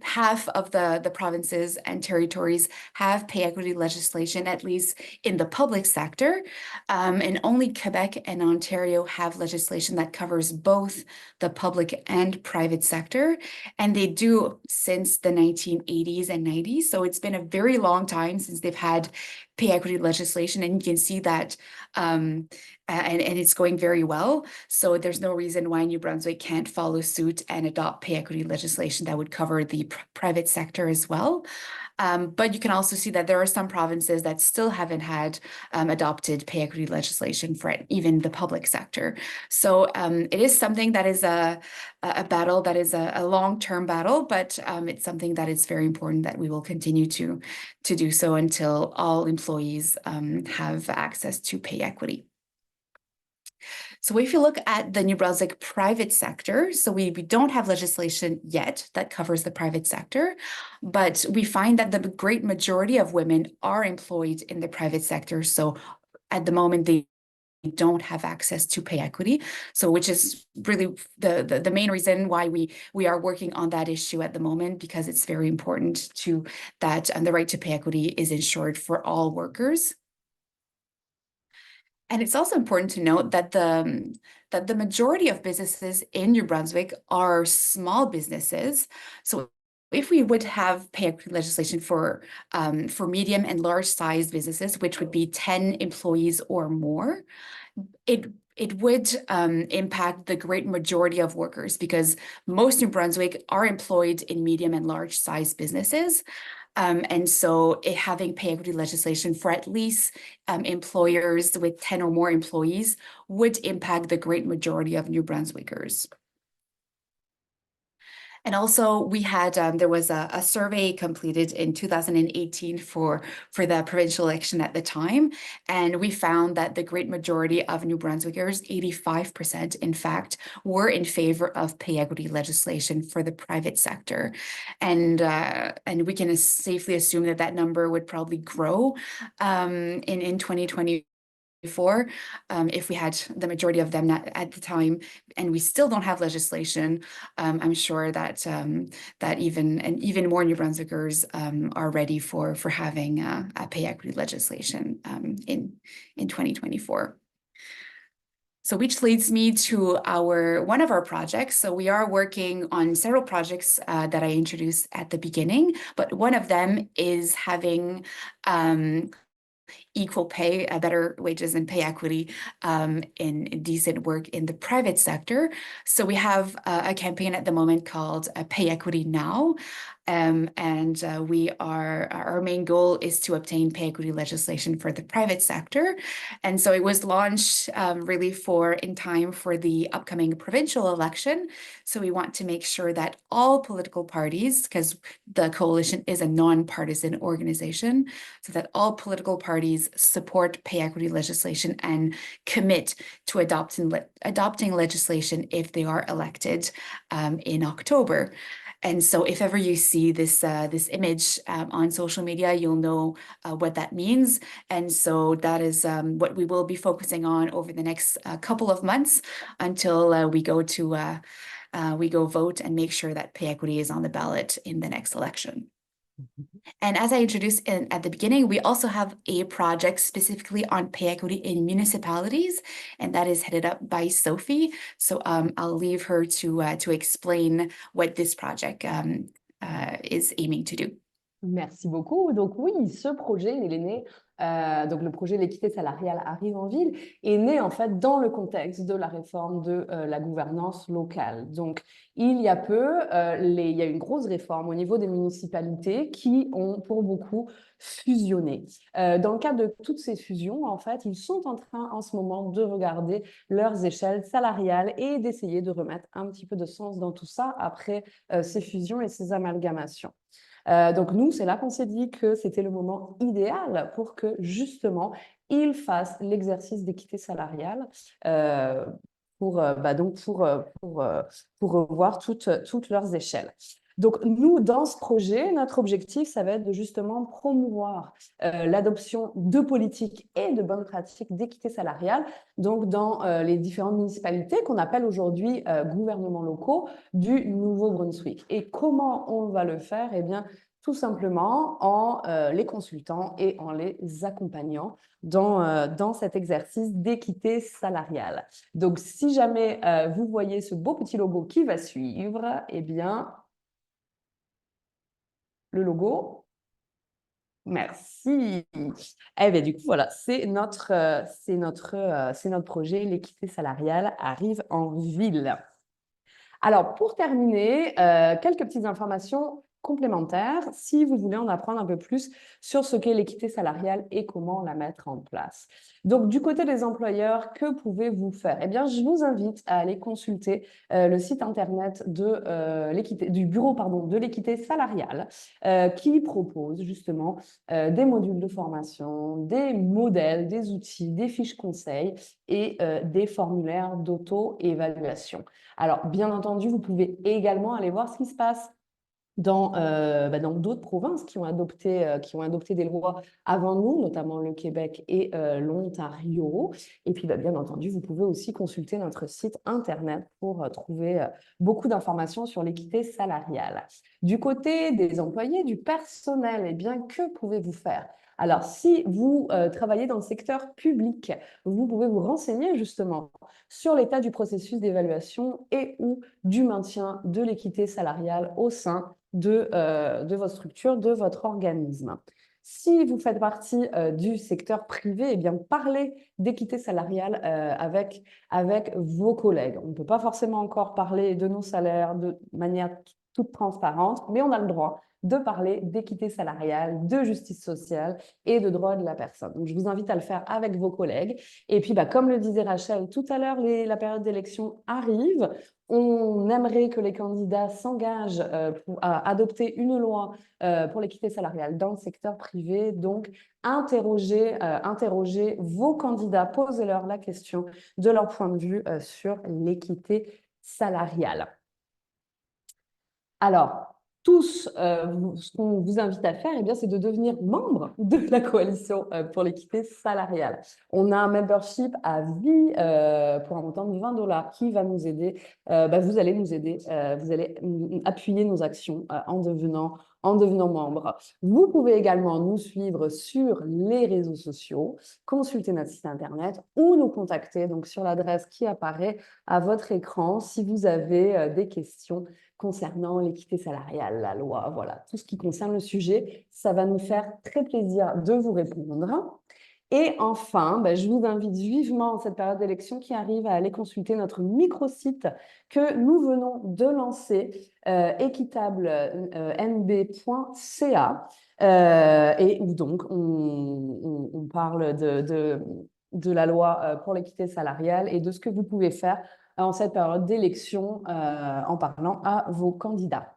half of the provinces and territories have pay equity legislation, at least in the public sector. And only Quebec and Ontario have legislation that covers both the public and private sector. And they do since the 1980s and 90s. So it's been a very long time since they've had pay equity legislation, and you can see that and it's going very well. So there's no reason why New Brunswick can't follow suit and adopt pay equity legislation that would cover the private sector as well. But you can also see that there are some provinces that still haven't had adopted pay equity legislation for even the public sector. So it is something that is a battle that is a long-term battle, but it's something that is very important that we will continue to do so until all employees have access to pay equity. So if you look at the New Brunswick private sector, so we don't have legislation yet that covers the private sector, but we find that the great majority of women are employed in the private sector. So at the moment, they don't have access to pay equity. So which is really the main reason why we are working on that issue at the moment, because it's very important to that the right to pay equity is ensured for all workers. And it's also important to note that the majority of businesses in New Brunswick are small businesses. So if we would have pay equity legislation for medium and large size businesses, which would be 10 employees or more, it would impact the great majority of workers, because most New Brunswick are employed in medium and large size businesses. And so having pay equity legislation for at least employers with 10 or more employees would impact the great majority of New Brunswickers. And also we had, there was a survey completed in 2018 for the provincial election at the time. And we found that the great majority of New Brunswickers, 85% in fact, were in favor of pay equity legislation for the private sector. And we can safely assume that that number would probably grow in 2020. If we had the majority of them at the time, and we still don't have legislation, I'm sure that that even more New Brunswickers are ready for having a pay equity legislation in 2024. So which leads me to one of our projects. So we are working on several projects that I introduced at the beginning, but one of them is having equal pay, better wages and pay equity in decent work in the private sector. So we have a campaign at the moment called Pay Equity Now. Our main goal is to obtain pay equity legislation for the private sector. And so it was launched really in time for the upcoming provincial election. So we want to make sure that all political parties, because the coalition is a non-partisan organization, so that all political parties support pay equity legislation and commit to adopting legislation if they are elected in October. And so if ever you see this image on social media, you'll know what that means. And so that is what we will be focusing on over the next couple of months until we go vote and make sure that pay equity is on the ballot in the next election. And as I introduced at the beginning, we also have a project specifically on pay equity in municipalities, and that is headed up by Sophie. So I'll leave her to explain what this project is aiming to do. Merci beaucoup. Donc oui, ce projet, il est né, donc le projet L'équité salariale arrive en ville, est né en fait dans le contexte de la réforme de la gouvernance locale. Donc il y a peu, il y a une grosse réforme au niveau des municipalités qui ont pour beaucoup fusionné. Dans le cadre de toutes ces fusions, en fait, ils sont en train en ce moment de regarder leurs échelles salariales et d'essayer de remettre un petit peu de sens dans tout ça après ces fusions et ces amalgamations. Donc nous, c'est là qu'on s'est dit que c'était le moment idéal pour que justement ils fassent l'exercice d'équité salariale pour revoir toutes leurs échelles. Donc nous, dans ce projet, notre objectif, ça va être de justement promouvoir l'adoption de politiques et de bonnes pratiques d'équité salariale, donc dans les différentes municipalités qu'on appelle aujourd'hui gouvernements locaux du Nouveau-Brunswick. Et comment on va le faire? Eh bien, tout simplement en les consultant et en les accompagnant dans cet exercice d'équité salariale. Donc, si jamais vous voyez ce beau petit logo qui va suivre, eh bien, le logo, merci. Eh bien, du coup, voilà, c'est notre projet, l'équité salariale arrive en ville. Alors, pour terminer, quelques petites informations complémentaires si vous voulez en apprendre un peu plus sur ce qu'est l'équité salariale et comment la mettre en place. Donc, du côté des employeurs, que pouvez-vous faire? Eh bien, je vous invite à aller consulter le site internet du bureau de l'équité salariale qui propose justement des modules de formation, des modèles, des outils, des fiches conseils et des formulaires d'auto-évaluation. Alors, bien entendu, vous pouvez également aller voir ce qui se passe dans d'autres provinces qui ont adopté des lois avant nous, notamment le Québec et l'Ontario. Et puis, bien entendu, vous pouvez aussi consulter notre site internet pour trouver beaucoup d'informations sur l'équité salariale. Du côté des employés, du personnel, eh bien, que pouvez-vous faire? Alors, si vous travaillez dans le secteur public, vous pouvez vous renseigner justement sur l'état du processus d'évaluation et ou du maintien de l'équité salariale au sein de votre structure, de votre organisme. Si vous faites partie du secteur privé, eh bien, parlez d'équité salariale avec vos collègues. On ne peut pas forcément encore parler de nos salaires de manière toute transparente, mais on a le droit de parler d'équité salariale, de justice sociale et de droits de la personne. Donc, je vous invite à le faire avec vos collègues. Et puis, comme le disait Rachel tout à l'heure, la période d'élection arrive. On aimerait que les candidats s'engagent à adopter une loi pour l'équité salariale dans le secteur privé. Donc, interrogez vos candidats, posez-leur la question de leur point de vue sur l'équité salariale. Alors, ce qu'on vous invite à faire, eh bien, c'est de devenir membre de la coalition pour l'équité salariale. On a un membership à vie pour un montant de $20 qui va nous aider. Vous allez nous aider, vous allez appuyer nos actions en devenant membre. Vous pouvez également nous suivre sur les réseaux sociaux, consulter notre site internet ou nous contacter donc sur l'adresse qui apparaît à votre écran si vous avez des questions concernant l'équité salariale, la loi, voilà, tout ce qui concerne le sujet. Ça va nous faire très plaisir de vous répondre. Et enfin, je vous invite vivement en cette période d'élection qui arrive à aller consulter notre microsite que nous venons de lancer, équitable-nb.ca, et où donc on parle de la loi pour l'équité salariale et de ce que vous pouvez faire en cette période d'élection en parlant à vos candidats.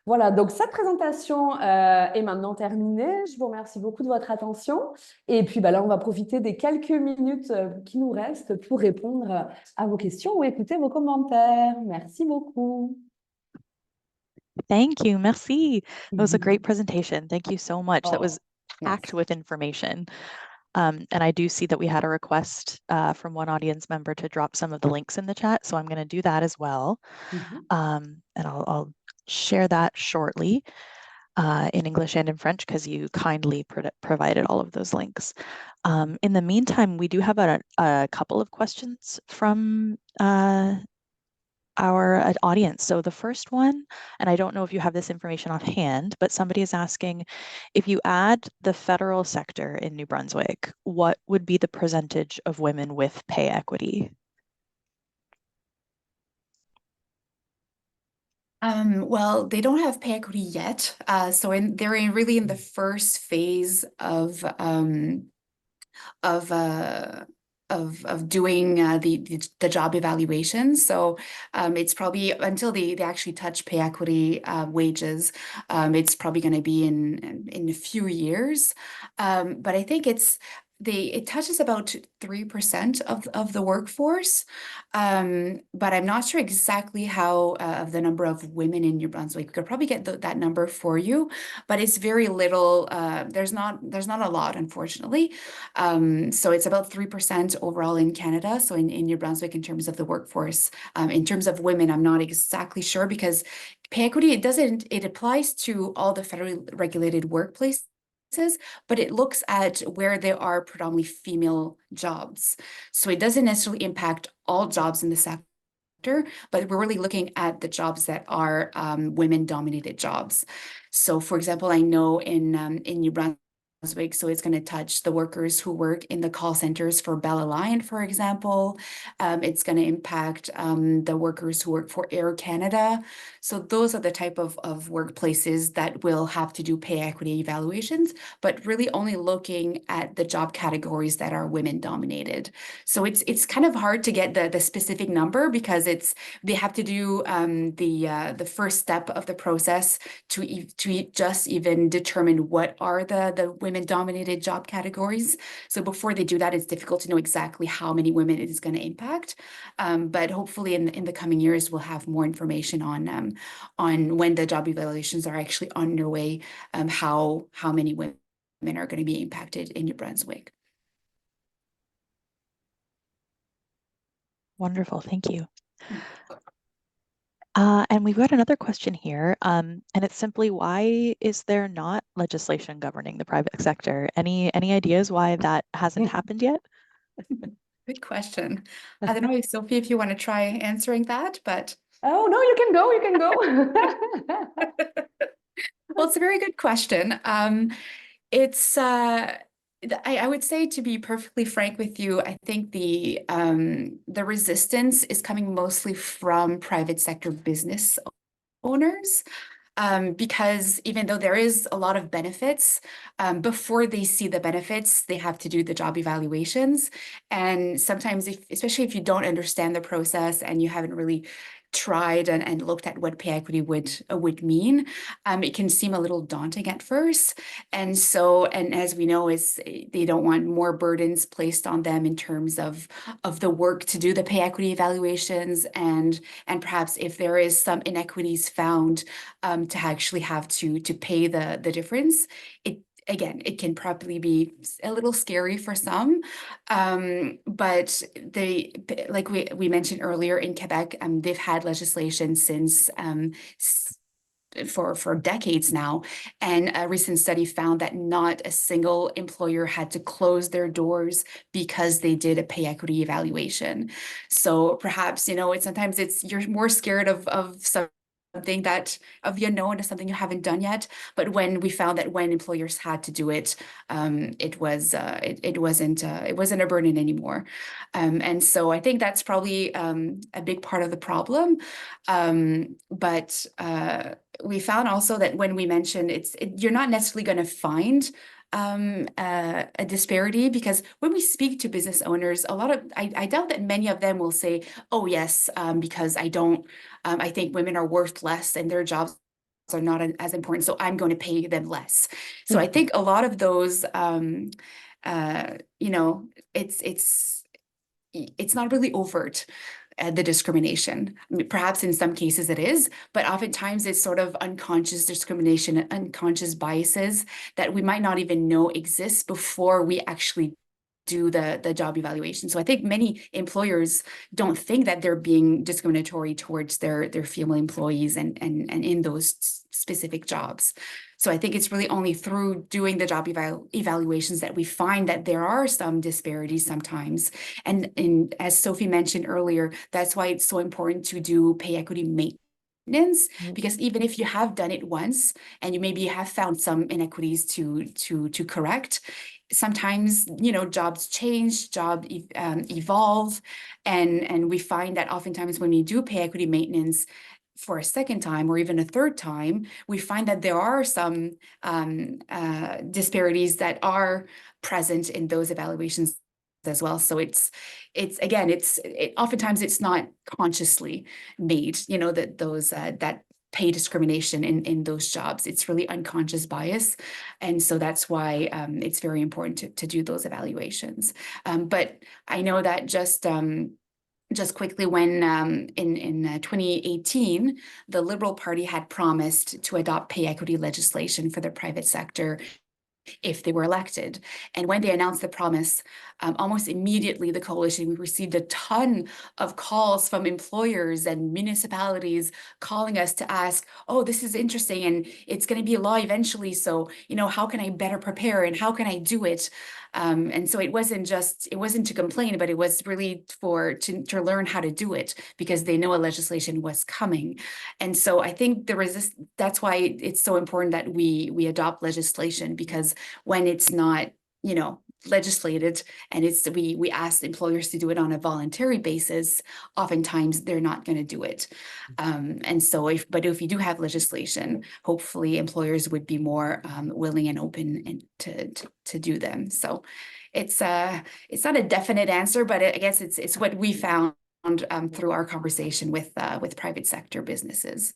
Voilà, donc cette présentation est maintenant terminée. Je vous remercie beaucoup de votre attention. Et puis là, on va profiter des quelques minutes qui nous restent pour répondre à vos questions ou écouter vos commentaires. Merci beaucoup. Thank you. Merci. That was a great presentation. Thank you so much. That was packed with information. And I do see that we had a request from one audience member to drop some of the links in the chat. So I'm going to do that as well. And I'll share that shortly. in English and in French because you kindly provided all of those links. In the meantime, we do have a couple of questions from our audience. So the first one, and I don't know if you have this information offhand, but somebody is asking, if you add the federal sector in New Brunswick, what would be the percentage of women with pay equity? Well, they don't have pay equity yet. They're really in the first phase of of uh, doing the job evaluation. So it's probably until they actually touch pay equity wages, it's probably going to be in a few years. But I think it touches about 3% of the workforce. But I'm not sure exactly how of the number of women in New Brunswick. We could probably get that number for you, but it's very little. There's not a lot, unfortunately. So it's about 3% overall in Canada. So in New Brunswick, in terms of the workforce, in terms of women, I'm not exactly sure because pay equity, it applies to all the federally regulated workplaces, but it looks at where there are predominantly female jobs. So it doesn't necessarily impact all jobs in the sector, but we're really looking at the jobs that are women-dominated jobs. So, for example, I know in New Brunswick, so it's going to touch the workers who work in the call centers for Bell Alliant, for example. It's going to impact the workers who work for Air Canada. So those are the type of workplaces that will have to do pay equity evaluations, but really only looking at the job categories that are women dominated. So it's kind of hard to get the specific number because they have to do the first step of the process to just even determine what are the women-dominated job categories. So before they do that, it's difficult to know exactly how many women it is going to impact. But hopefully in the coming years, we'll have more information on when the job evaluations are actually underway, how many women are going to be impacted in New Brunswick. Wonderful, thank you. And we've got another question here, and it's simply, why is there not legislation governing the private sector? Any ideas why that hasn't happened yet? Good question. I don't know, Sophie, if you want to try answering that, but... Oh, no, you can go. Well, it's a very good question. I would say, to be perfectly frank with you, I think the resistance is coming mostly from private sector business owners. Because even though there is a lot of benefits, before they see the benefits, they have to do the job evaluations. And sometimes, especially if you don't understand the process and you haven't really tried and looked at what pay equity would mean, it can seem a little daunting at first. And as we know, they don't want more burdens placed on them in terms of the work to do the pay equity evaluations, and perhaps if there is some inequities found, to actually have to pay the difference. It can probably be a little scary for some, but like we mentioned earlier, in Quebec, they've had legislation since for decades now, and a recent study found that not a single employer had to close their doors because they did a pay equity evaluation. So perhaps, sometimes you're more scared of something of the unknown, is something you haven't done yet. But when we found that when employers had to do it, it wasn't a burden anymore. And so I think that's probably a big part of the problem. But we found also that when we mention you're not necessarily going to find a disparity, because when we speak to business owners, I doubt that many of them will say, oh yes, because I think women are worth less and their jobs are not as important, so I'm going to pay them less. So I think a lot of those, it's not really overt, the discrimination. I mean, perhaps in some cases it is, but oftentimes it's sort of unconscious discrimination, unconscious biases that we might not even know exist before we actually do the job evaluation. So I think many employers don't think that they're being discriminatory towards their female employees and in those specific jobs. So I think it's really only through doing the job evaluations that we find that there are some disparities sometimes. And as Sophie mentioned earlier, that's why it's so important to do pay equity maintenance, because even if you have done it once and you maybe have found some inequities to correct, sometimes, you know, jobs change, evolve, and we find that oftentimes when we do pay equity maintenance for a second time or even a third time, we find that there are some disparities that are present in those evaluations as well. So oftentimes it's not consciously made, you know, that those that pay discrimination in those jobs. It's really unconscious bias. And so that's why it's very important to do those evaluations. But I know that just quickly, when in 2018, the Liberal Party had promised to adopt pay equity legislation for the private sector if they were elected. And when they announced the promise, almost immediately the coalition, we received a ton of calls from employers and municipalities calling us to ask, oh, this is interesting and it's going to be a law eventually. So, you know, how can I better prepare and how can I do it? And so it wasn't to complain, but it was really to learn how to do it because they know a legislation was coming. And so I think that's why it's so important that we adopt legislation, because when it's not, you know, legislated and we ask employers to do it on a voluntary basis, oftentimes they're not going to do it. And so if you do have legislation, hopefully employers would be more willing and open to do them. So it's not a definite answer, but I guess it's what we found through our conversation with private sector businesses.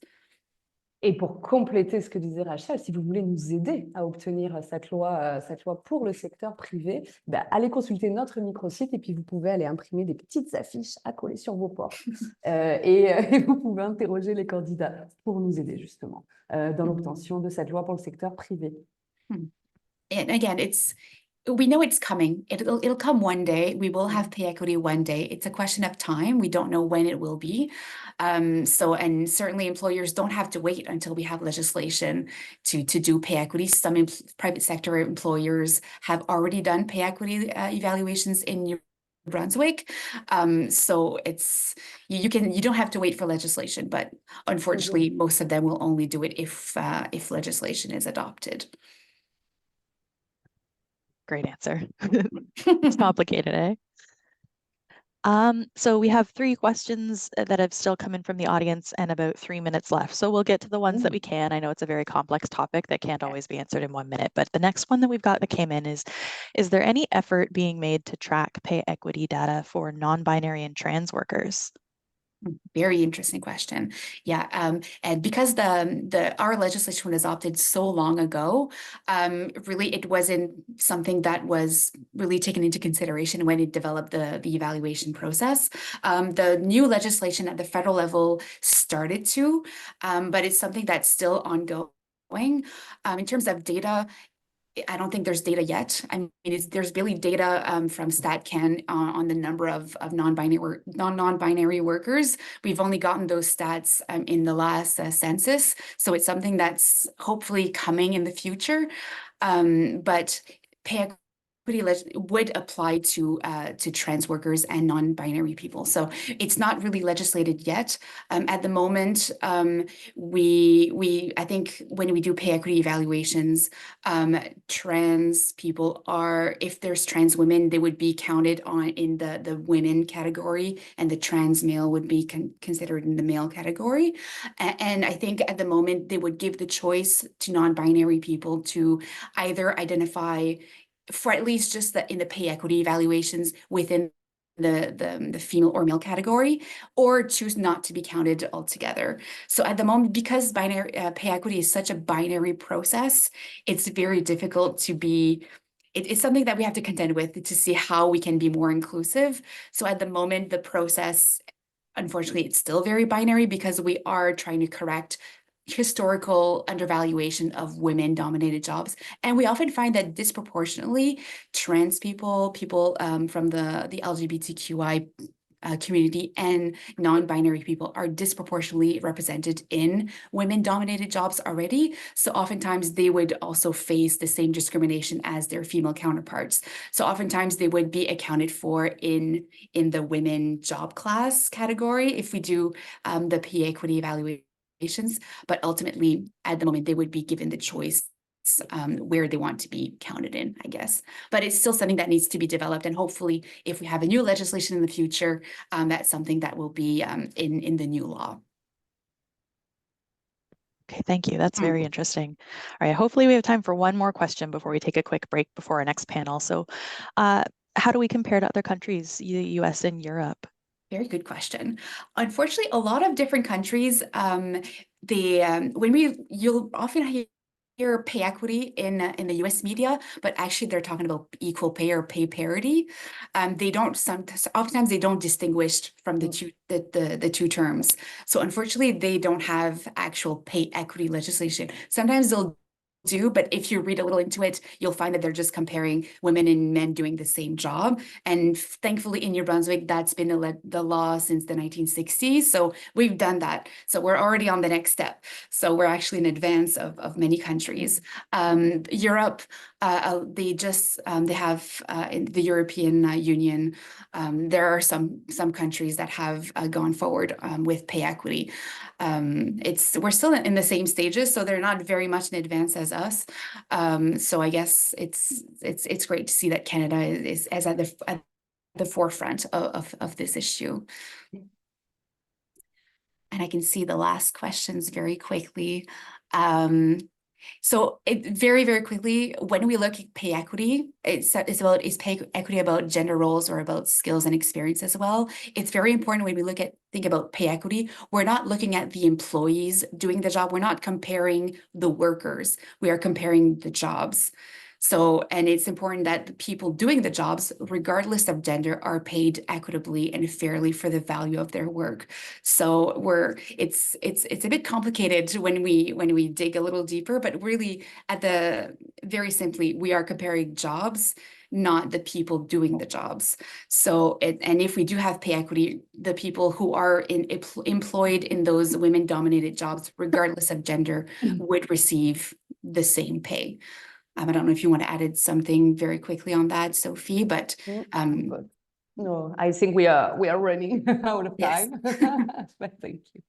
Et pour compléter ce que disait Rachel, si vous voulez nous aider à obtenir cette loi pour le secteur privé, ben, allez consulter notre microsite et puis vous pouvez aller imprimer des petites affiches à coller sur vos portes. Et vous pouvez interroger les candidats pour nous aider justement dans l'obtention de cette loi pour le secteur privé. And again, we know it's coming. It'll come one day. We will have pay equity one day. It's a question of time. We don't know when it will be. And certainly employers don't have to wait until we have legislation to do pay equity. Some private sector employers have already done pay equity evaluations in New Brunswick. So you don't have to wait for legislation, but unfortunately, most of them will only do it if legislation is adopted. Great answer. It's complicated, eh? So we have 3 questions that have still come in from the audience and about 3 minutes left. So we'll get to the ones that we can. I know it's a very complex topic that can't always be answered in 1 minute, but the next one that we've got that came in is there any effort being made to track pay equity data for non-binary and trans workers? Very interesting question. Yeah, and because our legislation was adopted so long ago, really it wasn't something that was really taken into consideration when it developed the evaluation process. The new legislation at the federal level started to, but it's something that's still ongoing. In terms of data, I don't think there's data yet. I mean, there's really data from StatCan on the number of non-binary workers. We've only gotten those stats in the last census, so it's something that's hopefully coming in the future. But pay equity would apply to trans workers and non-binary people. So it's not really legislated yet. At the moment, I think when we do pay equity evaluations, trans people if there's trans women, they would be counted in the women category, and the trans male would be considered in the male category. And I think at the moment, they would give the choice to non-binary people to either identify for at least just in the pay equity evaluations within the female or male category, or choose not to be counted altogether. So at the moment, because binary pay equity is such a binary process, it's very difficult to be. It's something that we have to contend with to see how we can be more inclusive. So at the moment, the process, unfortunately, it's still very binary because we are trying to correct historical undervaluation of women-dominated jobs. And we often find that disproportionately trans people, from the LGBTQI community and non-binary people are disproportionately represented in women-dominated jobs already. So oftentimes they would also face the same discrimination as their female counterparts. So oftentimes they would be accounted for in the women job class category if we do the pay equity evaluations, but ultimately at the moment they would be given the choice where they want to be counted in, I guess. But it's still something that needs to be developed. And hopefully, if we have a new legislation in the future, that's something that will be in the new law. Okay, thank you. That's very interesting. All right, hopefully we have time for one more question before we take a quick break before our next panel. So how do we compare to other countries, the US and Europe? Very good question. Unfortunately, a lot of different countries, you'll often hear pay equity in the US media, but actually they're talking about equal pay or pay parity. Oftentimes they don't distinguish from the two terms. So unfortunately, they don't have actual pay equity legislation. Sometimes they'll do, but if you read a little into it, you'll find that they're just comparing women and men doing the same job. And thankfully in New Brunswick, that's been the law since the 1960s. So we've done that. So we're already on the next step. So we're actually in advance of many countries. Europe, they have in the European Union, there are some countries that have gone forward with pay equity. We're still in the same stages, so they're not very much in advance as us. So I guess it's great to see that Canada is at the forefront of this issue. And I can see the last questions very quickly. So very, very quickly, when we look at pay equity, is pay equity about gender roles or about skills and experience as well? It's very important when we think about pay equity, we're not looking at the employees doing the job. We're not comparing the workers. We are comparing the jobs. So, and it's important that the people doing the jobs, regardless of gender, are paid equitably and fairly for the value of their work. So it's a bit complicated when we dig a little deeper, but really very simply, we are comparing jobs, not the people doing the jobs. So, and if we do have pay equity, the people who are employed in those women-dominated jobs, regardless of gender, would receive the same pay. I don't know if you want to add something very quickly on that, Sophie, but no, I think we are running out of time. Yes. But thank you.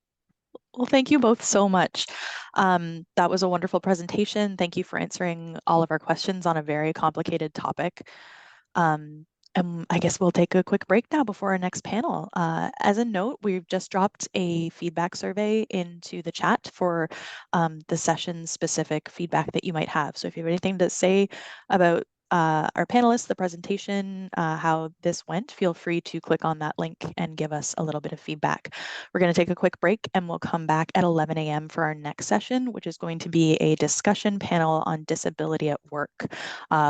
Well, thank you both so much. That was a wonderful presentation. Thank you for answering all of our questions on a very complicated topic. And I guess we'll take a quick break now before our next panel. As a note, we've just dropped a feedback survey into the chat for the session-specific feedback that you might have. So if you have anything to say about our panelists, the presentation, how this went, feel free to click on that link and give us a little bit of feedback. We're going to take a quick break and we'll come back at 11 a.m. for our next session, which is going to be a discussion panel on disability at work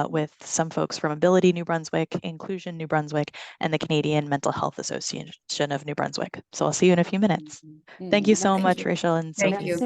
with some folks from Ability New Brunswick, Inclusion New Brunswick, and the Canadian Mental Health Association of New Brunswick. So I'll see you in a few minutes. Thank you so much, Rachel and Sophie. Thank you.